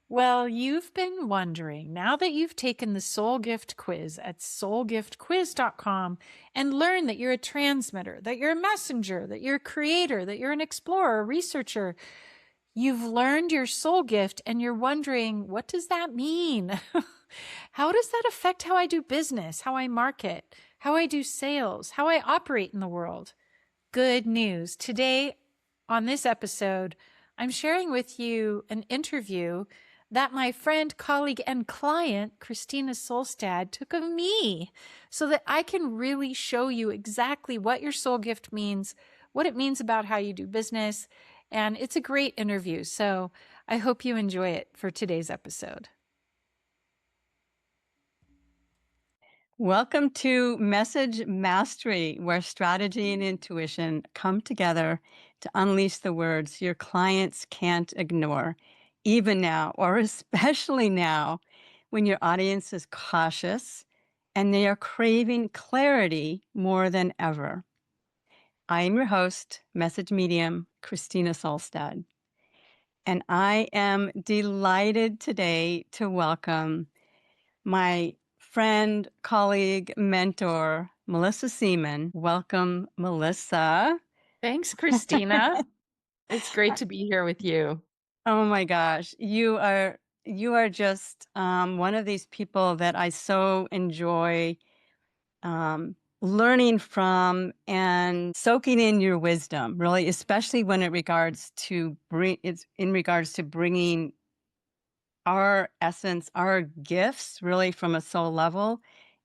Well, you've been wondering, now that you've taken the Soul Gift quiz at soulgiftquiz.com and learned that you're a transmitter, that you're a messenger, that you're a creator, that you're an explorer, a researcher, you've learned your soul gift and you're wondering, what does that mean? How does that affect how I do business, how I market, how I do sales, how I operate in the world? Good news. Today, on this episode, I'm sharing with you an interview that my friend, colleague, and client, Christina Solstad, took of me so that I can really show you exactly what your soul gift means, what it means about how you do business. And it's a great interview. So I hope you enjoy it for today's episode. Welcome to Message Mastery, where strategy and intuition come together to unleash the words your clients can't ignore, even now, or especially now, when your audience is cautious and they are craving clarity more than ever. I am your host, message medium, Christina Solstad, and I am delighted today to welcome my friend, colleague, mentor, Mellissa Seaman. Welcome, Mellissa. Thanks, Christina. It's great to be here with you. Oh my gosh, you are just one of these people that I so enjoy learning from and soaking in your wisdom. Really, especially when it's in regards to bringing our essence, our gifts, really from a soul level,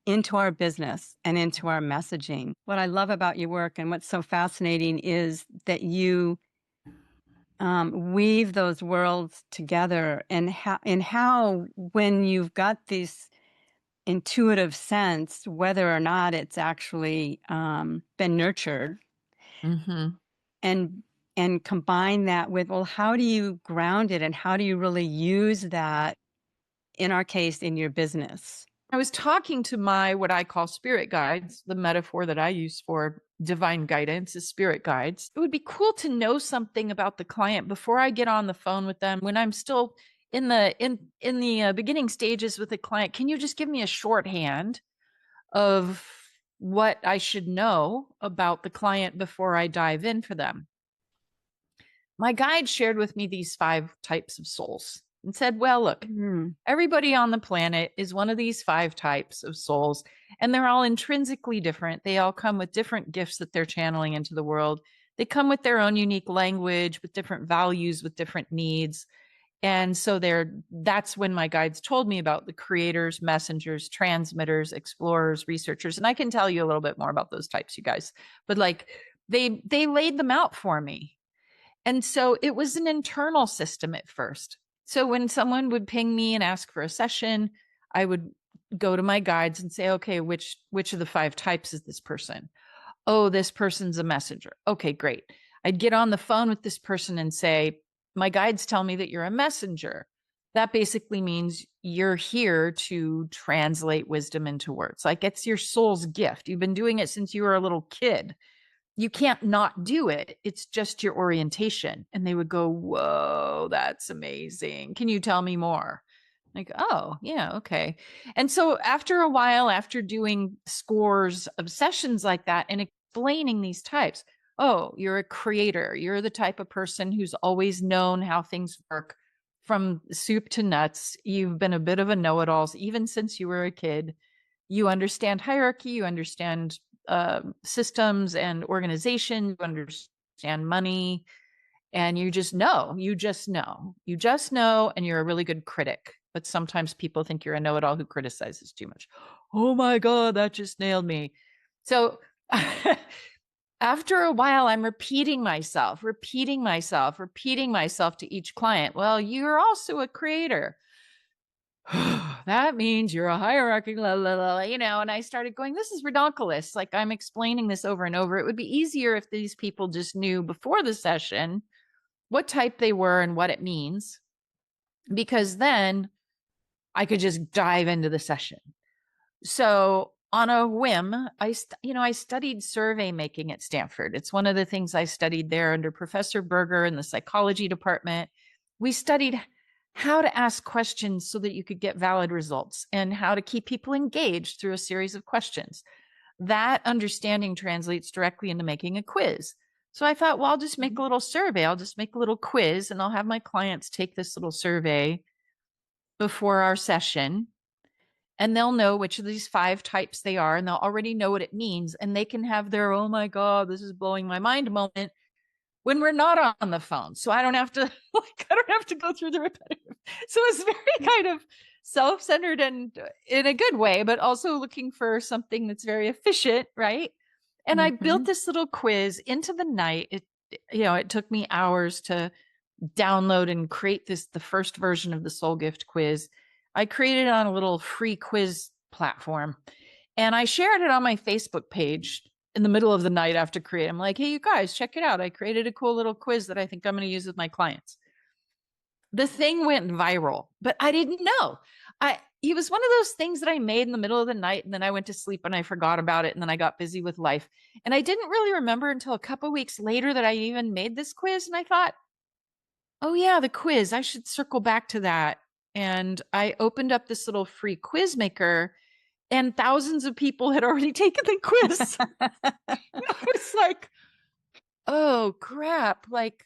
into our business and into our messaging. What I love about your work and what's so fascinating is that you weave those worlds together, and how when you've got this intuitive sense, whether or not it's actually been nurtured, Mm-hmm. and combine that with, well, how do you ground it and how do you really use that, in our case, in your business? I was talking to my what I call spirit guides. The metaphor that I use for divine guidance is spirit guides. It would be cool to know something about the client before I get on the phone with them. When I'm still in the beginning stages with the client, can you just give me a shorthand of what I should know about the client before I dive in for them? My guide shared with me these 5 types of souls and said, well, look, everybody on the planet is one of these 5 types of souls, and they're all intrinsically different. They all come with different gifts that they're channeling into the world. They come with their own unique language, with different values, with different needs. And so that's when my guides told me about the creators, messengers, transmitters, explorers, researchers. And I can tell you a little bit more about those types, you guys. But like they laid them out for me. And so it was an internal system at first. So when someone would ping me and ask for a session, I would go to my guides and say, okay, which of the 5 types is this person? Oh, this person's a messenger. Okay, great. I'd get on the phone with this person and say, my guides tell me that you're a messenger. That basically means you're here to translate wisdom into words. Like it's your soul's gift. You've been doing it since you were a little kid. You can't not do it. It's just your orientation. And they would go, whoa, that's amazing. Can you tell me more? Like, oh, yeah, okay. And so after a while, after doing scores of sessions like that and explaining these types, oh, you're a creator. You're the type of person who's always known how things work from soup to nuts. You've been a bit of a know-it-all even since you were a kid. You understand hierarchy. You understand systems and organization. You understand money. And you just know, and you're a really good critic. But sometimes people think you're a know-it-all who criticizes too much. Oh my God, that just nailed me. So after a while, I'm repeating myself to each client. Well, you're also a creator. That means you're a hierarchy, and I started going, this is redonkulous. Like I'm explaining this over and over. It would be easier if these people just knew before the session what type they were and what it means, because then I could just dive into the session. So on a whim, I studied survey making at Stanford. It's one of the things I studied there under Professor Berger in the psychology department. We studied how to ask questions so that you could get valid results, and how to keep people engaged through a series of questions. That understanding translates directly into making a quiz. So I thought, well, I'll just make a little survey. I'll just make a little quiz, and I'll have my clients take this little survey before our session, and they'll know which of these 5 types they are, and they'll already know what it means, and they can have their, oh my God, this is blowing my mind moment when we're not on the phone. So I don't have to, like, I don't have to go through the repetitive. So it's very kind of self-centered and in a good way, but also looking for something that's very efficient, right? And I built this little quiz into the night. It took me hours to download and create the first version of the Soul Gift quiz. I created it on a little free quiz platform, and I shared it on my Facebook page in the middle of the night after creating. I'm like, hey, you guys, check it out. I created a cool little quiz that I think I'm going to use with my clients. The thing went viral, but I didn't know. It was one of those things that I made in the middle of the night, and then I went to sleep and I forgot about it, and then I got busy with life. And I didn't really remember until a couple of weeks later that I even made this quiz, and I thought, oh yeah, the quiz, I should circle back to that. And I opened up this little free quiz maker, and thousands of people had already taken the quiz. I was like, oh crap. Like,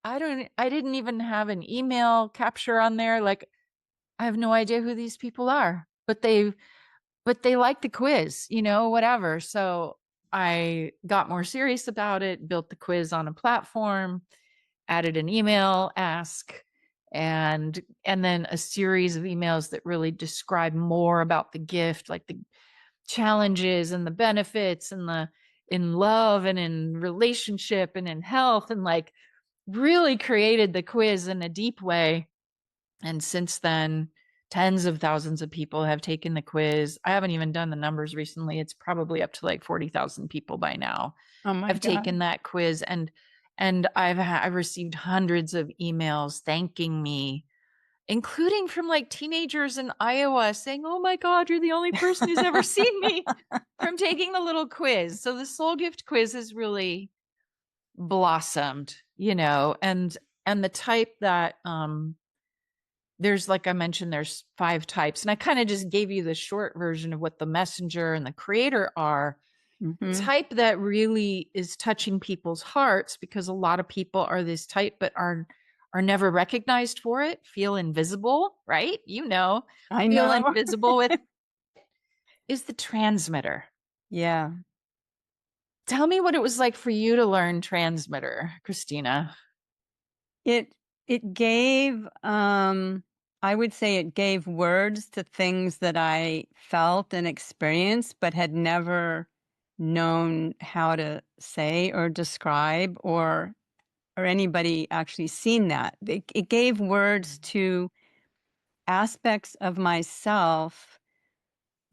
I didn't even have an email capture on there. Like, I have no idea who these people are, but they like the quiz, whatever. So I got more serious about it, built the quiz on a platform, added an email ask, and then a series of emails that really describe more about the gift, like the challenges and the benefits and the in love and in relationship and in health, and like really created the quiz in a deep way. And since then, tens of thousands of people have taken the quiz. I haven't even done the numbers recently. It's probably up to like 40,000 people by now Oh my have God. taken that quiz, and I've received hundreds of emails thanking me, including from like teenagers in Iowa saying, oh my God, you're the only person who's ever seen me from taking the little quiz. So the Soul Gift quiz has really blossomed, and the type that there's, like I mentioned, there's 5 types, and I kind of just gave you the short version of what the messenger and the creator are. The type that really is touching people's hearts, because a lot of people are this type but are never recognized for it, feel invisible, right? I Feel know. invisible with is the transmitter. Yeah. Tell me what it was like for you to learn transmitter, Christina. It gave I would say it gave words to things that I felt and experienced but had never known how to say or describe, or anybody actually seen that. It gave words to aspects of myself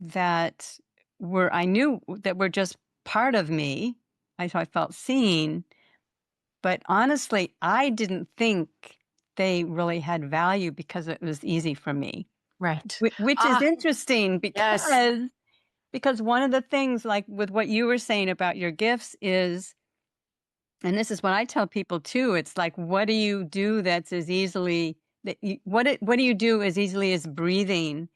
that I knew that were just part of me. I felt seen, but honestly, I didn't think they really had value because it was easy for me. Right. Which is interesting Yes. because one of the things, like with what you were saying about your gifts, is, and this is what I tell people too, it's like, what do you do that's as easily what do you do as easily as breathing,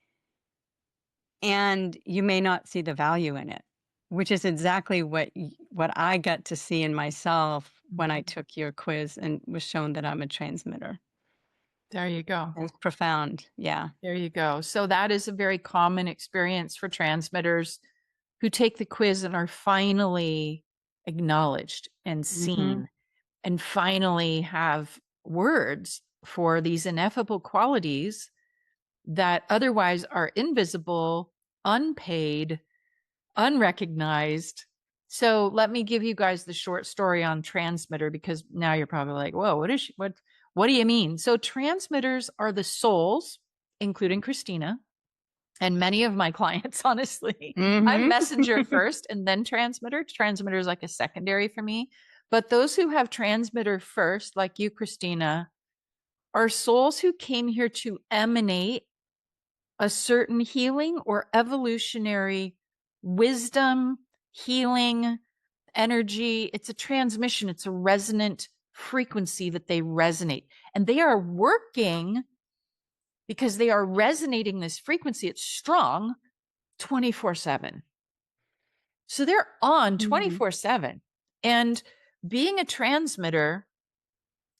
and you may not see the value in it, which is exactly what I got to see in myself when I took your quiz and was shown that I'm a transmitter. There you go. It was profound. Yeah. There you go. So that is a very common experience for transmitters who take the quiz and are finally acknowledged and seen, and finally have words for these ineffable qualities that otherwise are invisible, unpaid, unrecognized. So let me give you guys the short story on transmitter, because now you're probably like, whoa, what do you mean? So transmitters are the souls, including Christina and many of my clients, honestly. I'm messenger first and then transmitter. Transmitter is like a secondary for me. But those who have transmitter first, like you, Christina, are souls who came here to emanate a certain healing or evolutionary wisdom, healing, energy. It's a transmission. It's a resonant frequency that they resonate. And they are working because they are resonating this frequency. It's strong 24/7. So they're on Mhm. 24/7. And being a transmitter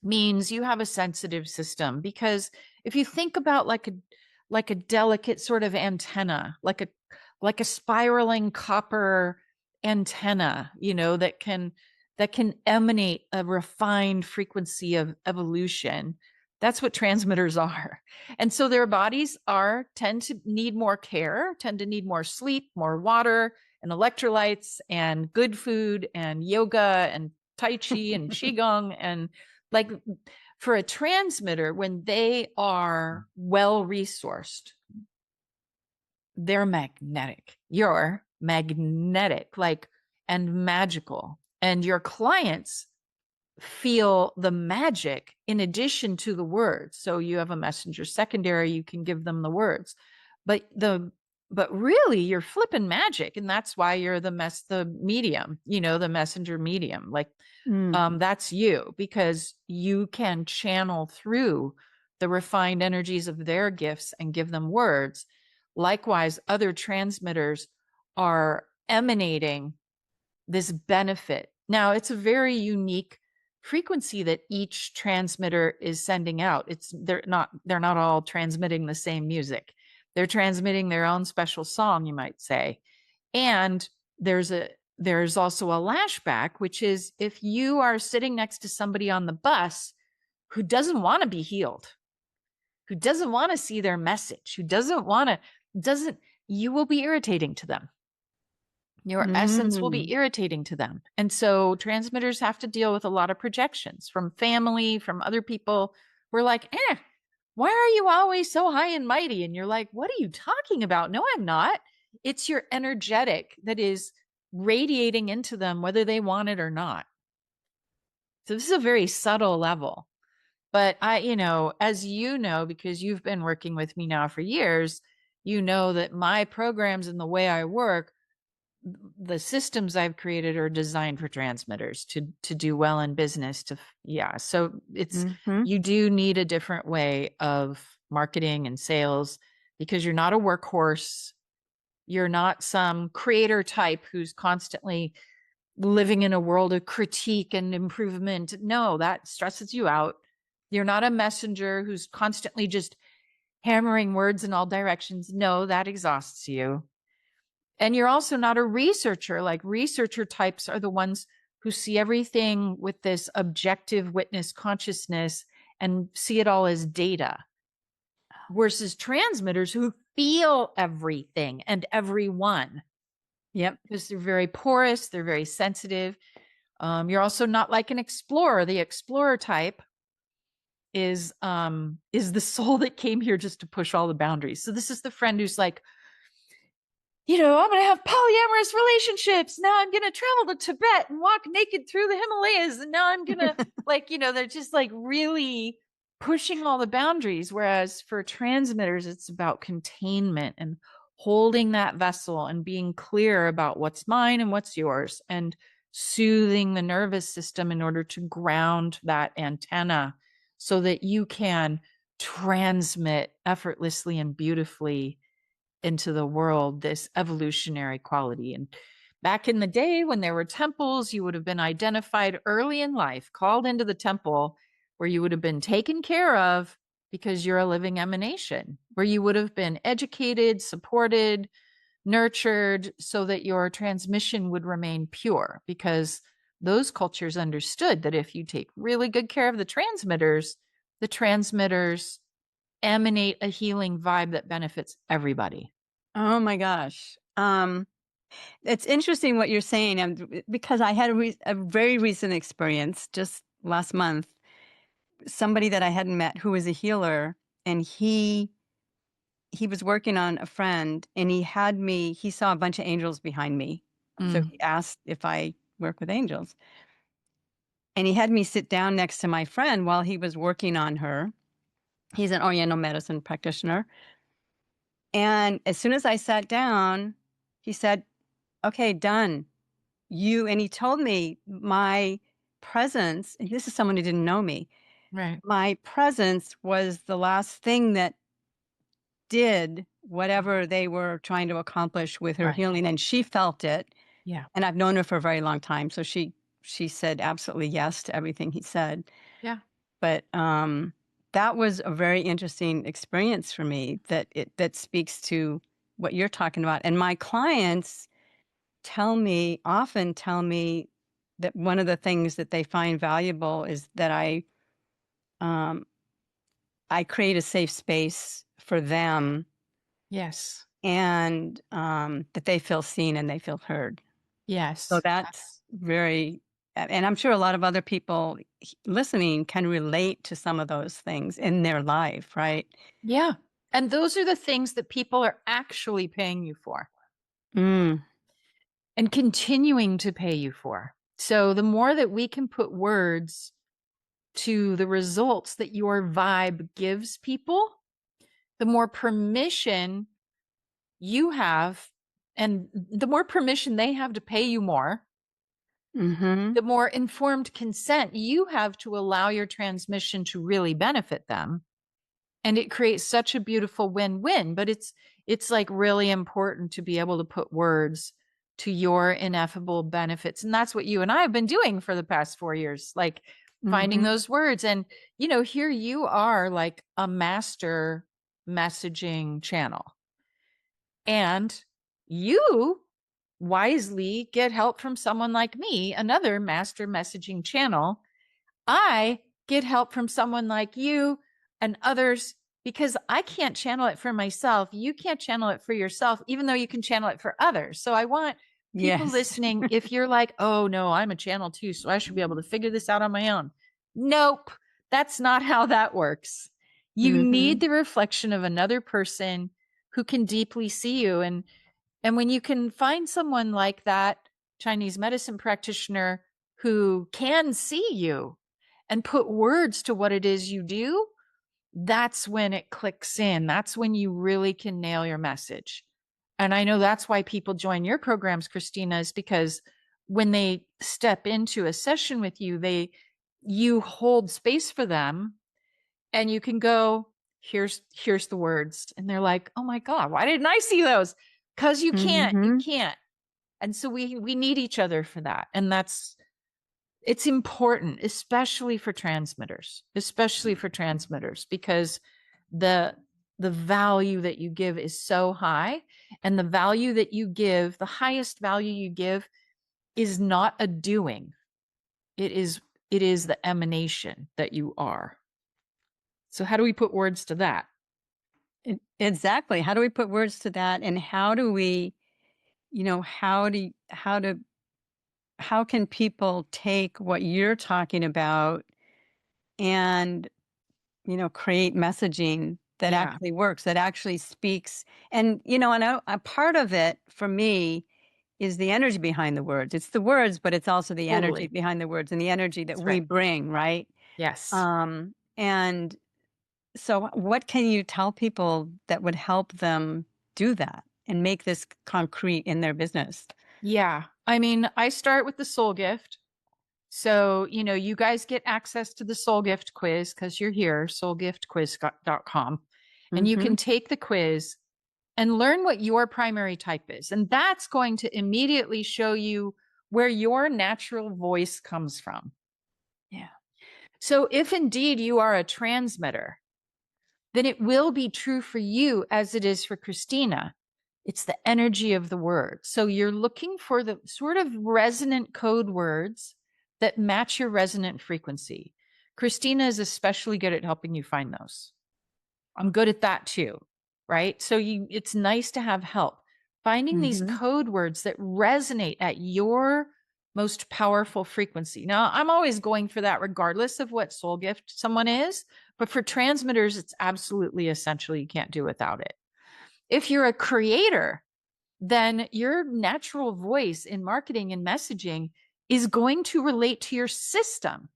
means you have a sensitive system, because if you think about like a delicate sort of antenna, like a spiraling copper antenna, that can emanate a refined frequency of evolution. That's what transmitters are. And so their bodies tend to need more care, tend to need more sleep, more water and electrolytes and good food and yoga and tai chi and qigong. And like, for a transmitter, when they are well resourced, they're magnetic. You're magnetic, and magical. And your clients feel the magic in addition to the words. So you have a messenger secondary, you can give them the words. But really you're flipping magic. And that's why you're the medium, the messenger medium. Mm. That's you, because you can channel through the refined energies of their gifts and give them words. Likewise, other transmitters are emanating this benefit. Now, it's a very unique frequency that each transmitter is sending out. They're not all transmitting the same music. They're transmitting their own special song, you might say. And there's also a lashback, which is if you are sitting next to somebody on the bus who doesn't want to be healed, who doesn't want to see their message, who doesn't you will be irritating to them. Your essence will be Mm. irritating to them. And so transmitters have to deal with a lot of projections from family, from other people. We're like, why are you always so high and mighty? And you're like, what are you talking about? No, I'm not. It's your energetic that is radiating into them, whether they want it or not. So this is a very subtle level. But as you know, because you've been working with me now for years, you know that my programs and the way I work, the systems I've created are designed for transmitters to do well in business. So Mhm. you do need a different way of marketing and sales, because you're not a workhorse. You're not some creator type who's constantly living in a world of critique and improvement. No, that stresses you out. You're not a messenger who's constantly just hammering words in all directions. No, that exhausts you. And you're also not a researcher. Like, researcher types are the ones who see everything with this objective witness consciousness and see it all as data, versus transmitters who feel everything and everyone, Yep. because they're very porous, they're very sensitive. You're also not like an explorer. The explorer type is the soul that came here just to push all the boundaries. So this is the friend who's like, I'm going to have polyamorous relationships. Now I'm going to travel to Tibet and walk naked through the Himalayas. And now I'm going to they're just like really pushing all the boundaries. Whereas for transmitters, it's about containment and holding that vessel and being clear about what's mine and what's yours, and soothing the nervous system in order to ground that antenna so that you can transmit effortlessly and beautifully into the world this evolutionary quality. And back in the day when there were temples, you would have been identified early in life, called into the temple, where you would have been taken care of because you're a living emanation, where you would have been educated, supported, nurtured, so that your transmission would remain pure, because those cultures understood that if you take really good care of the transmitters emanate a healing vibe that benefits everybody. Oh my gosh. It's interesting what you're saying, because I had a very recent experience just last month. Somebody that I hadn't met who was a healer, and he was working on a friend, and he saw a bunch of angels behind me. So Mm. he asked if I work with angels. And he had me sit down next to my friend while he was working on her. He's an Oriental medicine practitioner. And as soon as I sat down, he said, "Okay, done. And he told me my presence, and this is someone who didn't know me, Right. my presence was the last thing that did whatever they were trying to accomplish with her Right. healing, and she felt it. Yeah. And I've known her for a very long time, so she said absolutely yes to everything he said. Yeah. But, that was a very interesting experience for me that speaks to what you're talking about, and my clients often tell me that one of the things that they find valuable is that um, I create a safe space for them Yes. and, that they feel seen and they feel heard. So Yes. that's very and I'm sure a lot of other people listening can relate to some of those things in their life, right? Yeah. And those are the things that people are actually paying you for Mm, and continuing to pay you for. So the more that we can put words to the results that your vibe gives people, the more permission you have, and the more permission they have to pay you more, mhm. the more informed consent you have to allow your transmission to really benefit them. And it creates such a beautiful win-win. But it's like really important to be able to put words to your ineffable benefits. And that's what you and I have been doing for the past 4 years, like finding Mhm. those words. And here you are, like a master messaging channel, and you wisely get help from someone like me, another master messaging channel. I get help from someone like you and others, because I can't channel it for myself. You can't channel it for yourself, even though you can channel it for others. So I want people Yes. listening, if you're like, oh no, I'm a channel too, so I should be able to figure this out on my own. Nope, that's not how that works. You need Mhm. the reflection of another person who can deeply see you. And when you can find someone like that Chinese medicine practitioner who can see you and put words to what it is you do, that's when it clicks in. That's when you really can nail your message. And I know that's why people join your programs, Christina, is because when they step into a session with you, you hold space for them, and you can go, here's the words. And they're like, oh my God, why didn't I see those? Because you Mhm. can't. And so we need each other for that. And it's important, especially for transmitters, because the the value that you give is so high. And the value that you give, the highest value you give, is not a doing. It is the emanation that you are. So how do we put words to that? Exactly. How do we put words to that, and how do we, how can people take what you're talking about and, create messaging that Yeah, actually works, that actually speaks? And, a part of it for me is the energy behind the words. It's the words, but it's also the energy totally. behind the words and the energy that That's we right. bring, right? Yes. And so what can you tell people that would help them do that and make this concrete in their business? Yeah. I mean, I start with the soul gift. So, you guys get access to the soul gift quiz because you're here, soulgiftquiz.com. And you Mhm. can take the quiz and learn what your primary type is. And that's going to immediately show you where your natural voice comes from. Yeah. So, if indeed you are a transmitter, then it will be true for you as it is for Christina. It's the energy of the word. So you're looking for the sort of resonant code words that match your resonant frequency. Christina is especially good at helping you find those. I'm good at that too, right? So it's nice to have help finding these Mhm. code words that resonate at your most powerful frequency. Now, I'm always going for that regardless of what soul gift someone is, but for transmitters, it's absolutely essential. You can't do without it. If you're a creator, then your natural voice in marketing and messaging is going to relate to your system,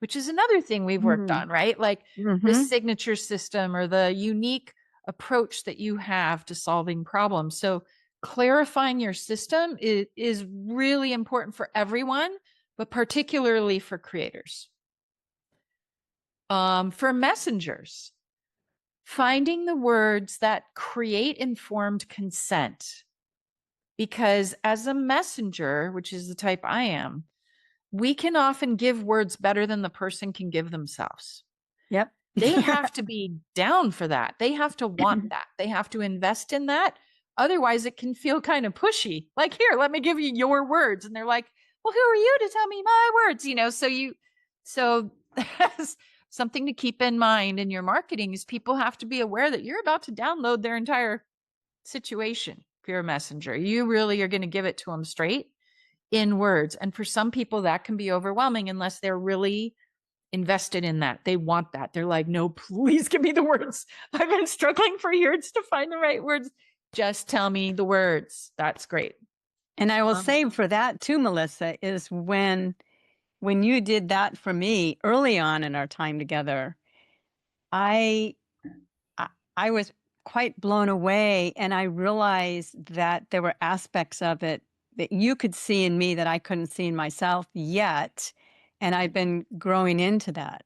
which is another thing we've worked Mm. on, right? Like the Mhm. signature system or the unique approach that you have to solving problems. So clarifying your system is really important for everyone, but particularly for creators. For messengers, finding the words that create informed consent. Because as a messenger, which is the type I am, we can often give words better than the person can give themselves. Yep. They have to be down for that. They have to want that. They have to invest in that. Otherwise, it can feel kind of pushy. Like, here, let me give you your words. And they're like, well, who are you to tell me my words? So that's something to keep in mind in your marketing is people have to be aware that you're about to download their entire situation. If you're a messenger, you really are going to give it to them straight in words. And for some people, that can be overwhelming unless they're really invested in that. They want that. They're like, no, please give me the words. I've been struggling for years to find the right words. Just tell me the words. That's great. And I will say for that too, Mellissa, is when you did that for me early on in our time together, I I was quite blown away, and I realized that there were aspects of it that you could see in me that I couldn't see in myself yet, and I've been growing into that,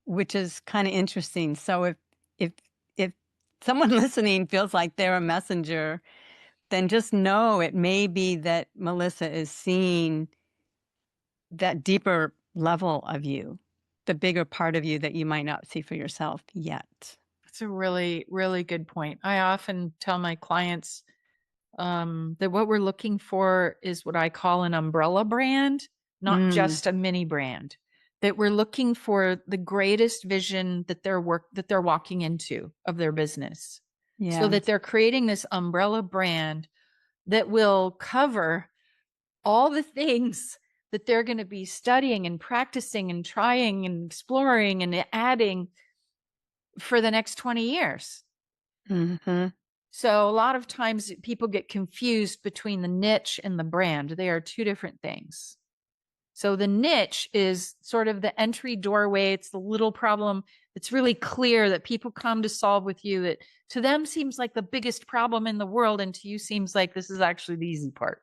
which is kind of interesting. So if if someone listening feels like they're a messenger, then just know it may be that Mellissa is seeing that deeper level of you, the bigger part of you that you might not see for yourself yet. That's a really, really good point. I often tell my clients that what we're looking for is what I call an umbrella brand, not Mm, just a mini brand. That we're looking for the greatest vision that they're walking into of their business, so that yes. they're creating this umbrella brand that will cover all the things that they're going to be studying and practicing and trying and exploring and adding for the next 20 years. Hmm. So a lot of times people get confused between the niche and the brand. They are two different things. So the niche is sort of the entry doorway. It's the little problem that's really clear that people come to solve with you, that to them seems like the biggest problem in the world, and to you seems like this is actually the easy part.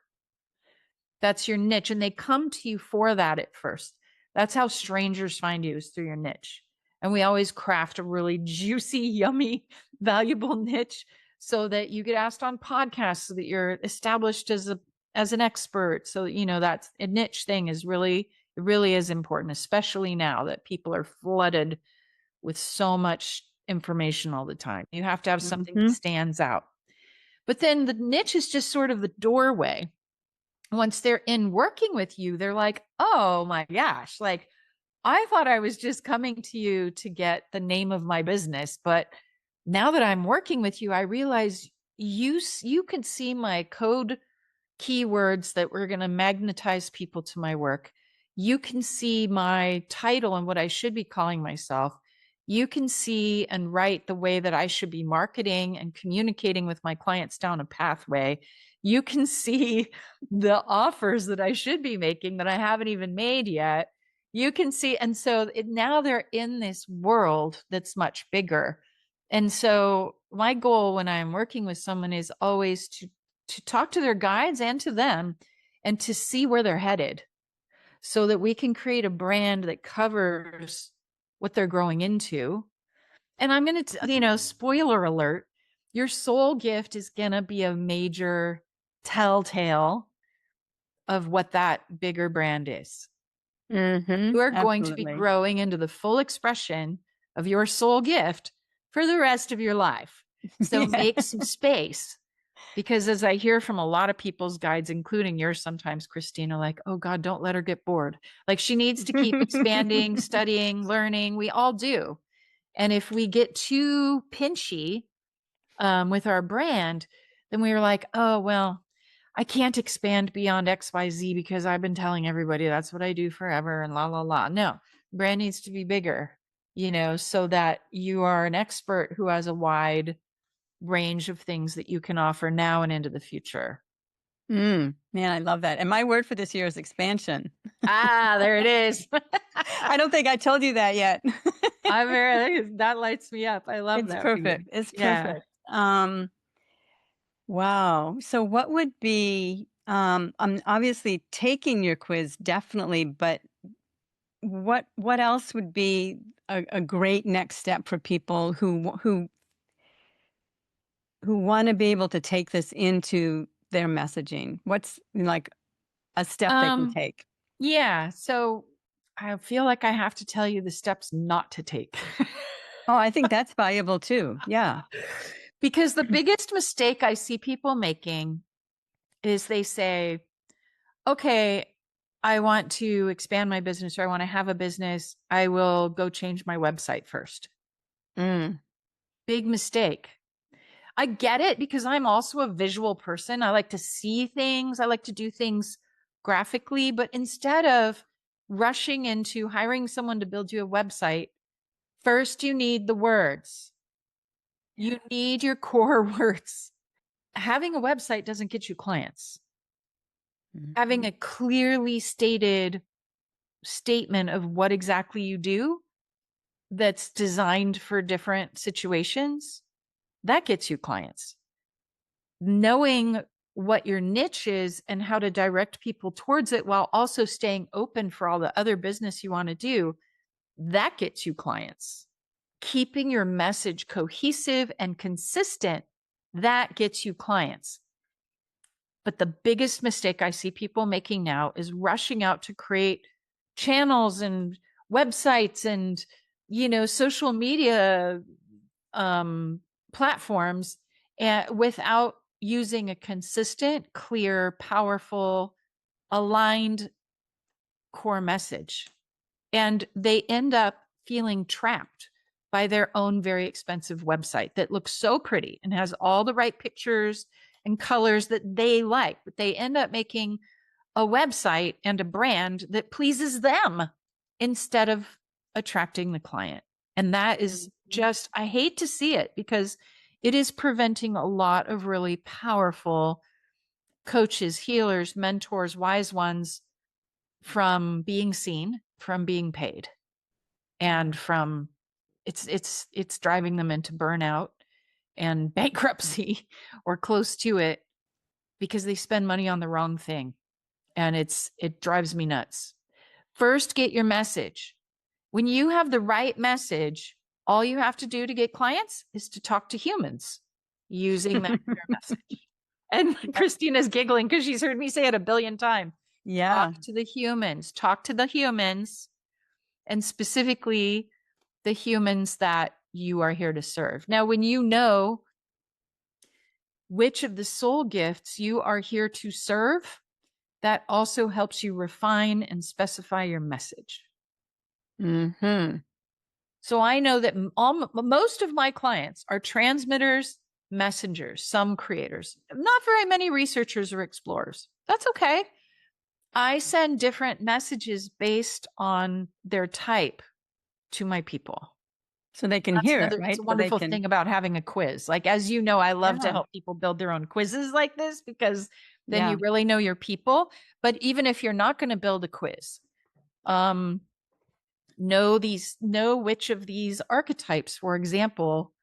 That's your niche. And they come to you for that at first. That's how strangers find you, is through your niche. And we always craft a really juicy, yummy, valuable niche so that you get asked on podcasts, so that you're established as an expert. So, that's a niche thing is really, it really is important, especially now that people are flooded with so much information all the time. You have to have something that Hmm. stands out. But then the niche is just sort of the doorway. Once they're in working with you, they're like, oh my gosh, like I thought I was just coming to you to get the name of my business, but now that I'm working with you, I realize you could see my code keywords that were going to magnetize people to my work. You can see my title and what I should be calling myself. You can see and write the way that I should be marketing and communicating with my clients down a pathway. You can see the offers that I should be making that I haven't even made yet. You can see. And so now they're in this world that's much bigger. And so my goal when I'm working with someone is always to talk to their guides and to them and to see where they're headed, so that we can create a brand that covers what they're growing into. And I'm going to, spoiler alert, your soul gift is going to be a major telltale of what that bigger brand is. Hmm. You are going to be Absolutely. growing into the full expression of your soul gift for the rest of your life. So Yeah. make some space. Because as I hear from a lot of people's guides, including yours sometimes, Christina, like, oh God, don't let her get bored. Like she needs to keep expanding, studying, learning. We all do. And if we get too pinchy with our brand, then we were like, oh, well, I can't expand beyond XYZ because I've been telling everybody that's what I do forever and la, la, la. No, brand needs to be bigger, so that you are an expert who has a wide range of things that you can offer now and into the future. Man, I love that. And my word for this year is expansion. Ah, there it is. I don't think I told you that yet. That lights me up. I love It's that for you. perfect. It's Yeah. perfect. Wow. So what would be I'm obviously taking your quiz definitely, but what else would be a great next step for people who who want to be able to take this into their messaging? What's like a step they can Um, take? yeah. So I feel like I have to tell you the steps not to take. Oh, I think that's valuable too. Yeah. Because the biggest mistake I see people making is they say, okay, I want to expand my business or I want to have a business. I will go change my website first. Mm. Big mistake. I get it because I'm also a visual person. I like to see things. I like to do things graphically, but instead of rushing into hiring someone to build you a website, first you need the words. You need your core words. Having a website doesn't get you clients. Having Mhm. a clearly stated statement of what exactly you do that's designed for different situations, that gets you clients. Knowing what your niche is and how to direct people towards it while also staying open for all the other business you want to do, that gets you clients. Keeping your message cohesive and consistent, that gets you clients. But the biggest mistake I see people making now is rushing out to create channels and websites and, social media platforms and without using a consistent, clear, powerful, aligned core message. And they end up feeling trapped by their own very expensive website that looks so pretty and has all the right pictures and colors that they like, but they end up making a website and a brand that pleases them instead of attracting the client. And that is just, I hate to see it because it is preventing a lot of really powerful coaches, healers, mentors, wise ones from being seen, from being paid, and from it's driving them into burnout and bankruptcy or close to it because they spend money on the wrong thing. And it drives me nuts. First, get your message. When you have the right message, all you have to do to get clients is to talk to humans using that clear message. And Christina's giggling because she's heard me say it a billion times. Yeah. Talk to the humans, talk to the humans, and specifically the humans that you are here to serve. Now, when you know which of the soul gifts you are here to serve, that also helps you refine and specify your message. Hmm. So I know that most of my clients are transmitters, messengers, some creators, not very many researchers or explorers. That's okay. I send different messages based on their type to my people. So they can That's hear it, another, it's right? a So they wonderful can, thing about having a quiz. Like, as you know, I love to yeah, help people build their own quizzes like this because then yeah. you really know your people. But even if you're not going to build a quiz, um, know which of these archetypes, for example,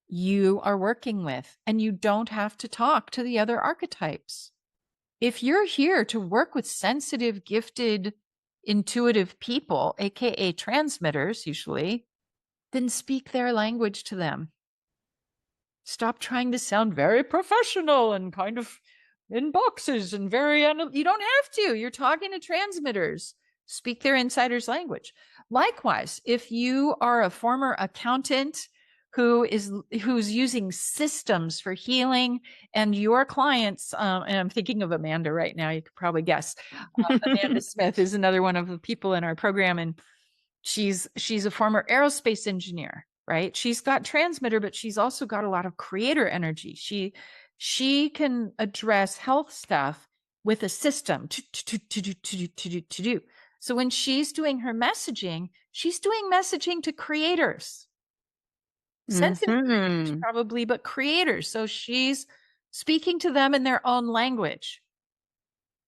you are working with, and you don't have to talk to the other archetypes. If you're here to work with sensitive, gifted, intuitive people, aka transmitters, usually, then speak their language to them. Stop trying to sound very professional and kind of in boxes and very you don't have to. You're talking to transmitters. Speak their insider's language. Likewise, if you are a former accountant who's using systems for healing, and your clients, and I'm thinking of Amanda right now, you could probably guess. Amanda Smith is another one of the people in our program, and she's a former aerospace engineer, right? She's got transmitter, but she's also got a lot of creator energy. She can address health stuff with a system to do. So when she's doing her messaging, she's doing messaging to creators, sensitive creators Hmm. probably, but creators. So she's speaking to them in their own language.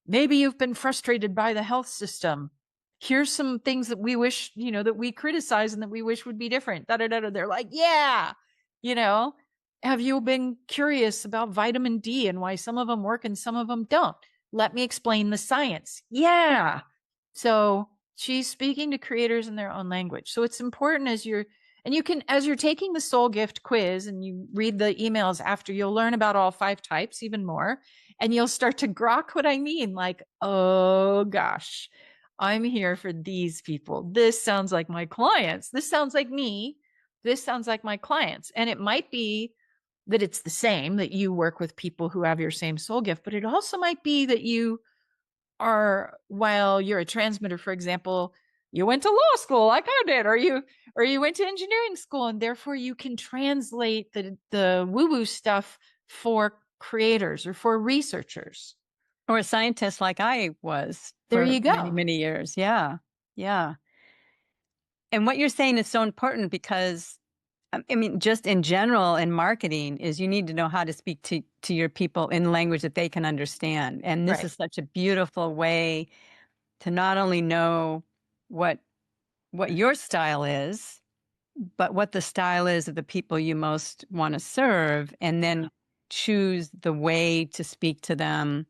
Maybe you've been frustrated by the health system. Here's some things that we wish, that we criticize and that we wish would be different. Da, da, da, da. They're like, yeah, you know, have you been curious about vitamin D and why some of them work and some of them don't? Let me explain the science. Yeah. So she's speaking to creators in their own language. So it's important And you can, as you're taking the soul gift quiz and you read the emails after, you'll learn about all 5 types even more. And you'll start to grok what I mean. Like, oh gosh, I'm here for these people. This sounds like my clients. This sounds like me. This sounds like my clients. And it might be that it's the same, that you work with people who have your same soul gift, but it also might be that you are, while you're a transmitter, for example, you went to law school like I did, or you went to engineering school, and therefore you can translate the woo-woo stuff for creators or for researchers. Or a scientist like I was There for you many, go. many years. Yeah. Yeah. And what you're saying is so important because I mean, just in general in marketing is you need to know how to speak to your people in language that they can understand. And this Right. is such a beautiful way to not only know what your style is, but what the style is of the people you most want to serve, and then choose the way to speak to them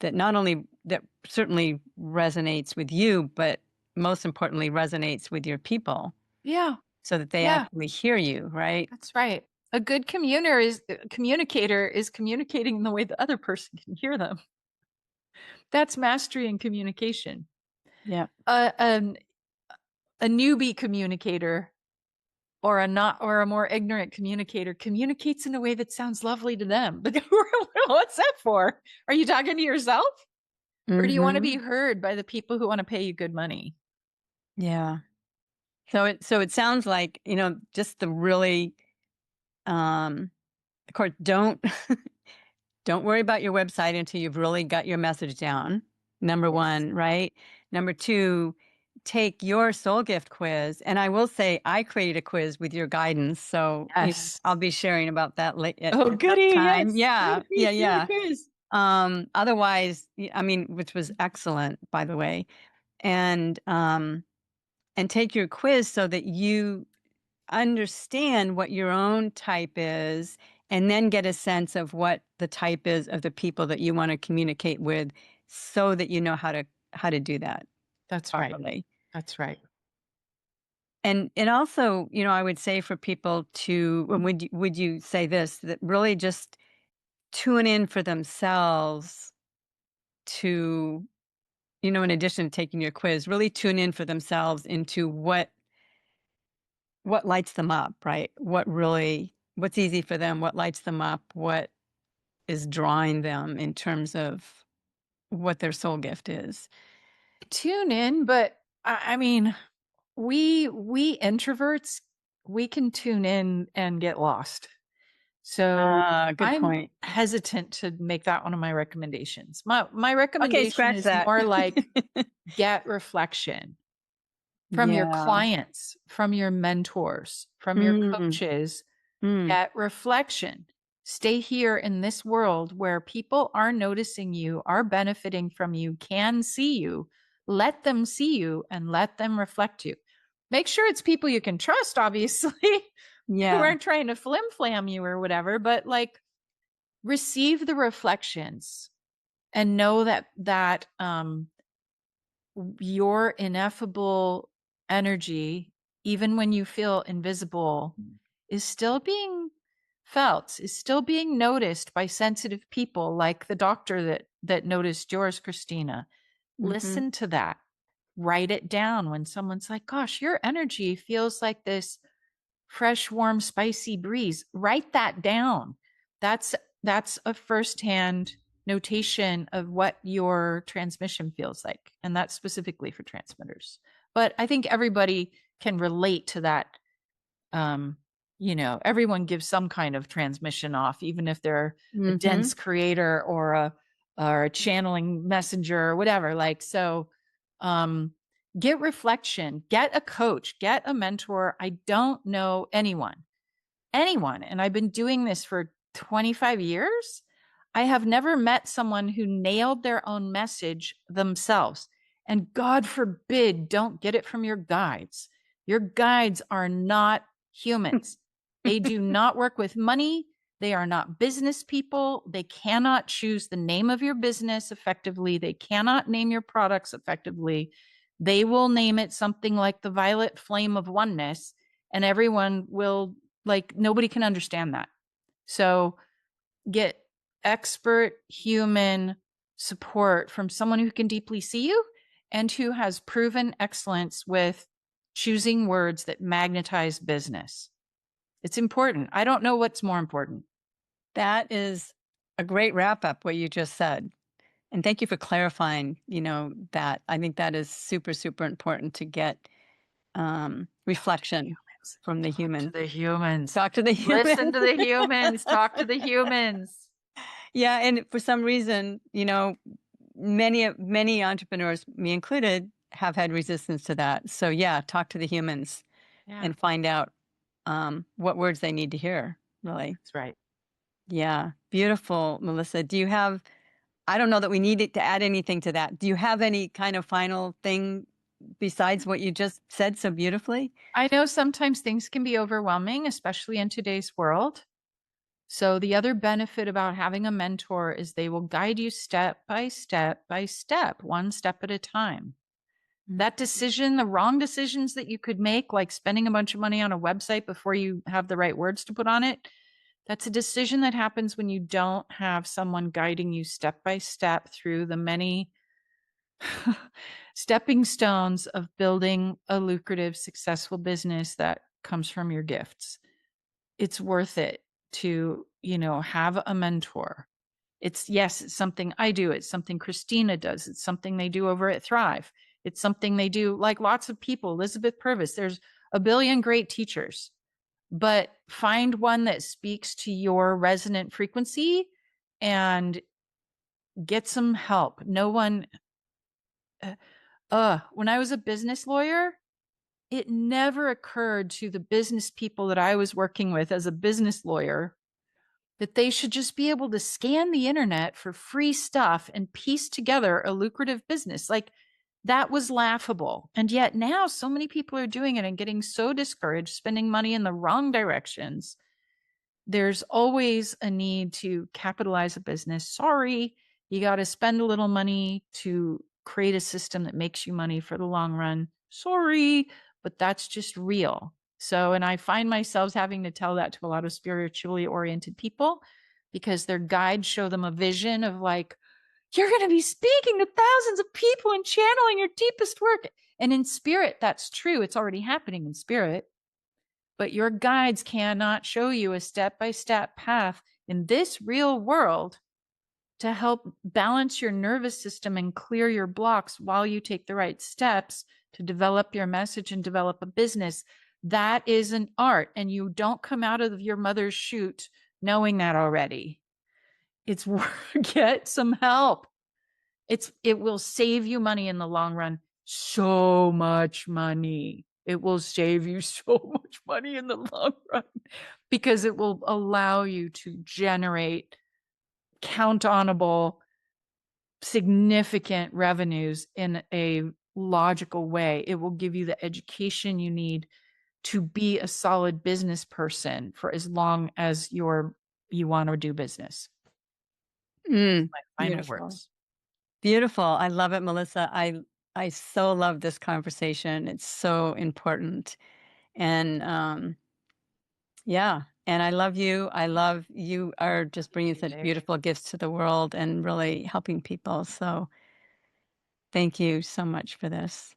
that not only that certainly resonates with you, but most importantly resonates with your people Yeah. so that they Yeah. actually hear you, right? That's right. A good communicator is communicating in the way the other person can hear them. That's mastery in communication. Yeah. Uh, um, a newbie communicator or a more ignorant communicator communicates in a way that sounds lovely to them. But what's that for? Are you talking to yourself? Or do you want to be Mhm. heard by the people who want to pay you good money? Yeah. So it sounds like, just the really of course don't worry about your website until you've really got your message down. Number Yes. 1, right? Number 2, take your soul gift quiz. And I will say I created a quiz with your guidance. So, Yes. I'll be sharing about that late at Oh, some goody. time. Yes. Yeah. Yeah. Do the Yeah. quiz. Otherwise, I mean, which was excellent, by the way. And take your quiz so that you understand what your own type is, and then get a sense of what the type is of the people that you want to communicate with so that you know how to do that That's right. properly. That's right. And it also, I would say for people to, and would you say this, that really just tune in for themselves to, in addition to taking your quiz, really tune in for themselves into what lights them up, right? What's easy for them, what lights them up, what is drawing them in terms of what their soul gift is. Tune in, but I mean, we introverts, we can tune in and get lost. So Ah, good I'm point. hesitant to make that one of my recommendations. My Okay, recommendation scratch is that. more like get reflection from your Yeah. clients, from your mentors, from your Mm, coaches. mm, Get reflection. Stay here in this world where people are noticing you, are benefiting from you, can see you. Let them see you and let them reflect you. Make sure it's people you can trust, obviously, who yeah. aren't trying to flim flam you or whatever, but like receive the reflections and know that your ineffable energy, even when you feel invisible, is still being felt, is still being noticed by sensitive people like the doctor that noticed yours, Christina. Hmm. Listen to that. Write it down when someone's like, gosh, your energy feels like this fresh, warm, spicy breeze. Write that down. That's that's a firsthand notation of what your transmission feels like. And that's specifically for transmitters. But I think everybody can relate to that. um, Everyone gives some kind of transmission off, even if they're a Hmm. dense creator or a channeling messenger or whatever. Like, so get reflection, get a coach, get a mentor. I don't know anyone, and I've been doing this for 25 years. I have never met someone who nailed their own message themselves. And God forbid, don't get it from your guides. Your guides are not humans. They do not work with money. They are not business people. They cannot choose the name of your business effectively. They cannot name your products effectively. They will name it something like the violet flame of oneness. and everyone will, like, nobody can understand that. So get expert human support from someone who can deeply see you and who has proven excellence with choosing words that magnetize business. It's important. I don't know what's more important. That is a great wrap up, what you just said. And thank you for clarifying, that. I think that is super, super important to get reflection Humans. from the Talk to human. the humans. Talk to the Listen human. to the humans. Talk to the humans. Yeah, and for some reason, many entrepreneurs, me included, have had resistance to that. So yeah, talk to the humans Yeah, and find out what words they need to hear. Really, that's right. yeah, beautiful, Mellissa. Do you have? I don't know that we needed to add anything to that. Do you have any kind of final thing besides what you just said so beautifully? I know sometimes things can be overwhelming, especially in today's world. So, the other benefit about having a mentor is they will guide you step by step by step, one step at a time. Mm. That decision, the wrong decisions that you could make, like spending a bunch of money on a website before you have the right words to put on it, that's a decision that happens when you don't have someone guiding you step by step through the many stepping stones of building a lucrative, successful business that comes from your gifts. It's worth it to, have a mentor. Yes, it's something I do. It's something Christina does. It's something they do over at Thrive. It's something they do like lots of people. Elizabeth Purvis, there's a billion great teachers, but find one that speaks to your resonant frequency and get some help. No one, when I was a business lawyer, it never occurred to the business people that I was working with as a business lawyer that they should just be able to scan the internet for free stuff and piece together a lucrative business. Like, that was laughable. And yet now so many people are doing it and getting so discouraged, spending money in the wrong directions. There's always a need to capitalize a business. Sorry, you got to spend a little money to create a system that makes you money for the long run. Sorry, but that's just real. So, and I find myself having to tell that to a lot of spiritually oriented people because their guides show them a vision of, like, you're going to be speaking to thousands of people and channeling your deepest work. And in spirit, that's true. It's already happening in spirit. But your guides cannot show you a step by step path in this real world to help balance your nervous system and clear your blocks while you take the right steps to develop your message and develop a business. That is an art, and you don't come out of your mother's chute knowing that already. It's get some help. It will save you money in the long run. So much money. It will save you so much money in the long run because it will allow you to generate count onable, significant revenues in a logical way. It will give you the education you need to be a solid business person for as long as you want to do business. Mm, My final beautiful. words. Beautiful. I love it, Mellissa. I so love this conversation. It's so important. And yeah, and I love you. I love you are just bringing such beautiful gifts to the world and really helping people. So thank you so much for this.